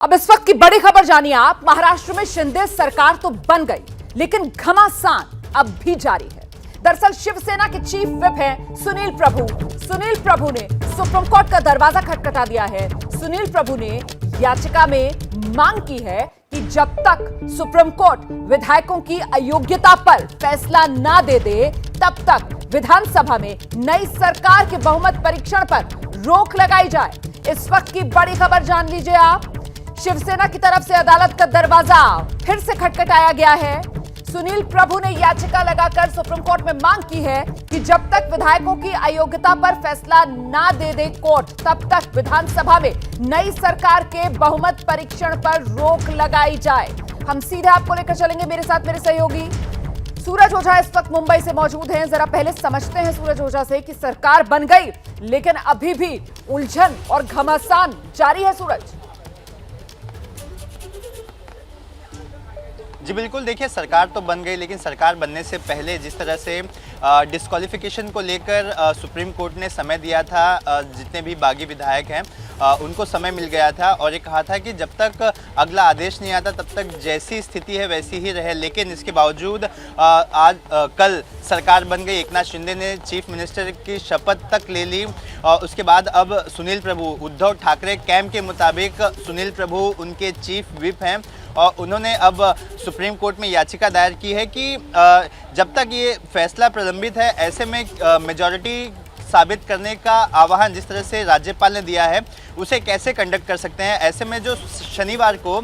अब इस वक्त की बड़ी खबर जानिए आप। महाराष्ट्र में शिंदे सरकार तो बन गई, लेकिन घमासान अब भी जारी है। दरअसल शिवसेना के चीफ व्हिप हैं सुनील प्रभु। सुनील प्रभु ने सुप्रीम कोर्ट का दरवाजा खटखटा दिया है। सुनील प्रभु ने याचिका में मांग की है कि जब तक सुप्रीम कोर्ट विधायकों की अयोग्यता पर फैसला ना दे दे, तब तक विधानसभा में नई सरकार के बहुमत परीक्षण पर रोक लगाई जाए। इस वक्त की बड़ी खबर जान लीजिए आप। शिवसेना की तरफ से अदालत का दरवाजा फिर से खटखटाया गया है। सुनील प्रभु ने याचिका लगाकर सुप्रीम कोर्ट में मांग की है कि जब तक विधायकों की अयोग्यता पर फैसला ना दे दे कोर्ट, तब तक विधानसभा में नई सरकार के बहुमत परीक्षण पर रोक लगाई जाए। हम सीधे आपको लेकर चलेंगे, मेरे साथ मेरे सहयोगी सूरज ओझा इस वक्त मुंबई से मौजूद हैं। जरा पहले समझते हैं सूरज ओझा से कि सरकार बन गई, लेकिन अभी भी उलझन और घमासान जारी है। सूरज जी बिल्कुल, देखिए सरकार तो बन गई, लेकिन सरकार बनने से पहले जिस तरह से डिस्क्वालिफिकेशन को लेकर सुप्रीम कोर्ट ने समय दिया था, जितने भी बागी विधायक हैं उनको समय मिल गया था और ये कहा था कि जब तक अगला आदेश नहीं आता तब तक जैसी स्थिति है वैसी ही रहे। लेकिन इसके बावजूद कल सरकार बन गई। एकनाथ शिंदे ने चीफ मिनिस्टर की शपथ तक ले ली। उसके बाद अब सुनील प्रभु, उद्धव ठाकरे कैंप के मुताबिक सुनील प्रभु उनके चीफ व्हिप हैं और उन्होंने अब सुप्रीम कोर्ट में याचिका दायर की है कि जब तक ये फैसला प्रलंबित है, ऐसे में मेजॉरिटी साबित करने का आह्वान जिस तरह से राज्यपाल ने दिया है उसे कैसे कंडक्ट कर सकते हैं। ऐसे में जो शनिवार को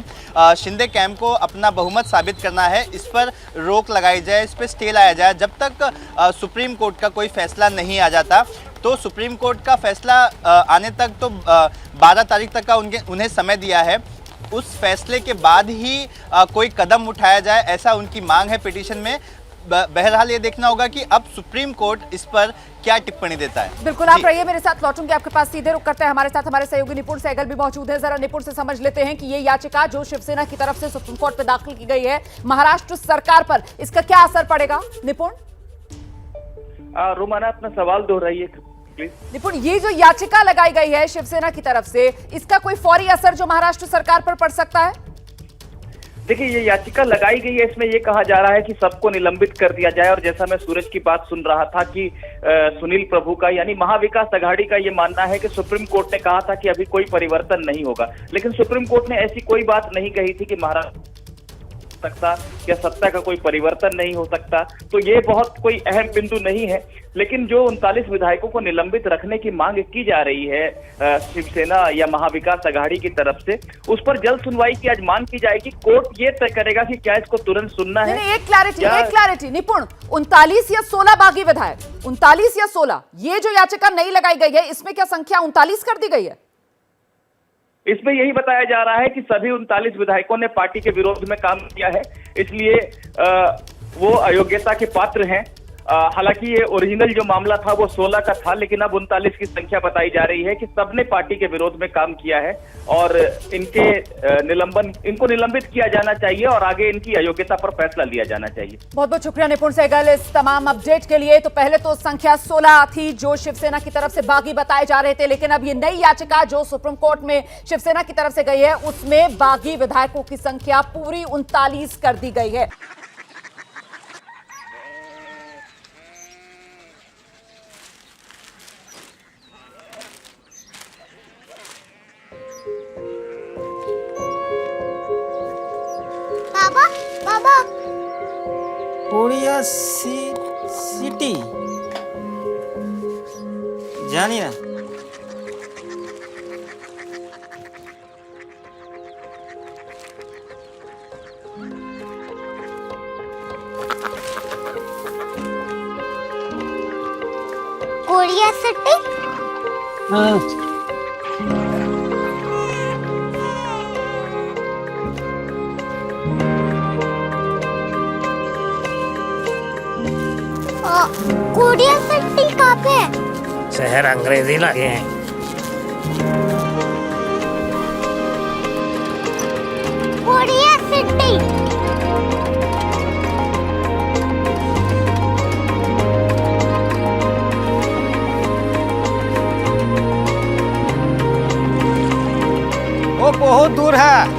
शिंदे कैंप को अपना बहुमत साबित करना है, इस पर रोक लगाई जाए, इस पर स्टे लाया जाए। जब तक सुप्रीम कोर्ट का कोई फैसला नहीं आ जाता, तो सुप्रीम कोर्ट का फैसला आने तक तो 12 तारीख तक का उन्हें समय दिया है। उस फैसले के बाद ही कोई कदम उठाया जाए, ऐसा उनकी मांग है पिटीशन में। बहरहाल ये देखना होगा कि अब सुप्रीम कोर्ट इस पर क्या टिप्पणी देता है। बिल्कुल, आप रहिए मेरे साथ, लौटूंगे आपके पास। सीधे रुक करते हैं, हमारे साथ हमारे सहयोगी निपुण सहगल भी मौजूद है। जरा निपुण से समझ लेते हैं कि ये याचिका जो शिवसेना की तरफ से सुप्रीम कोर्ट में दाखिल की गई है महाराष्ट्र सरकार पर, इसका क्या असर पड़ेगा? निपुण रोमाना अपना सवाल दोहराइए प्लीज। निपुण, ये जो याचिका लगाई गई है शिवसेना की तरफ से, इसका कोई फौरी असर जो महाराष्ट्र सरकार पर पड़ सकता है? देखिए, ये याचिका लगाई गई है, इसमें ये कहा जा रहा है कि सबको निलंबित कर दिया जाए। और जैसा मैं सूरज की बात सुन रहा था कि सुनील प्रभु का यानी महाविकास अघाड़ी का ये मानना है कि सुप्रीम कोर्ट ने कहा था कि अभी कोई परिवर्तन नहीं होगा, लेकिन सुप्रीम कोर्ट ने ऐसी कोई बात नहीं कही थी कि महाराष्ट्र सकता या सत्ता का कोई परिवर्तन नहीं हो सकता। तो ये बहुत कोई अहम बिंदु नहीं है। लेकिन जो 39 विधायकों को निलंबित रखने की मांग की जा रही है शिवसेना या महाविकास अघाड़ी की तरफ से, उस पर जल्द सुनवाई की आज मांग की जाएगी। कोर्ट ये तय करेगा कि क्या इसको तुरंत सुनना है। एक क्लैरिटी निपुण, 39 या 16 बागी विधायक, 39 या 16, ये जो याचिका नई लगाई गई है, इसमें क्या संख्या 39 कर दी गई है? इसमें यही बताया जा रहा है कि सभी 39 विधायकों ने पार्टी के विरोध में काम किया है, इसलिए वो अयोग्यता के पात्र हैं। हालांकि ये ओरिजिनल जो मामला था वो 16 का था, लेकिन अब 39 की संख्या बताई जा रही है कि सबने पार्टी के विरोध में काम किया है और इनको निलंबित किया जाना चाहिए और आगे इनकी अयोग्यता पर फैसला लिया जाना चाहिए। बहुत बहुत शुक्रिया निपुण सहगल इस तमाम अपडेट के लिए। तो पहले तो संख्या 16 थी जो शिवसेना की तरफ से बागी बताए जा रहे थे, लेकिन अब ये नई याचिका जो सुप्रीम कोर्ट में शिवसेना की तरफ से गई है, उसमें बागी विधायकों की संख्या पूरी 39 कर दी गई है। बाबा कोरिया सिटी जानी ना। Korea city? हाँ। कोरिया सिटी कहाँ पे है? शहर अंग्रेजी लगे हैं। Korea city. वो बहुत दूर है।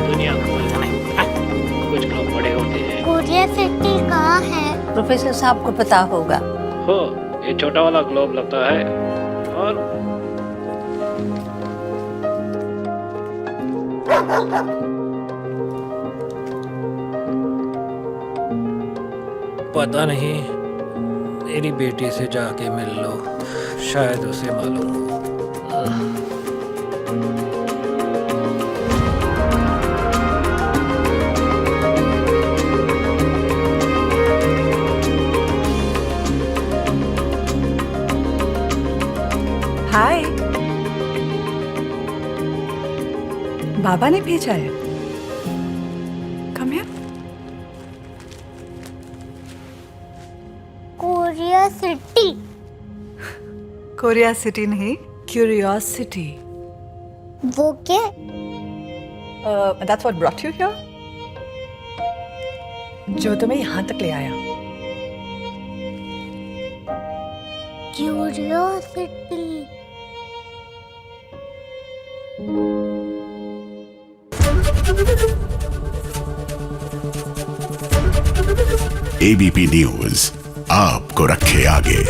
दुनिया कुछ लोग बड़े होते हैं। क्यूरियोसिटी कहाँ है? प्रोफेसर साहब को पता होगा। हो, ये छोटा वाला ग्लोब लगता है और पता नहीं, मेरी बेटी से जाके मिल लो, शायद उसे मालूम हो। हाय, बाबा ने भेजा है। Come here. Curiosity. Korea city नहीं, क्यूरियोसिटी। वो क्या? That's what brought you here? जो तुम्हें यहाँ तक ले आया। क्यूरियोसिटी। एबीपी न्यूज आपको रखे आगे।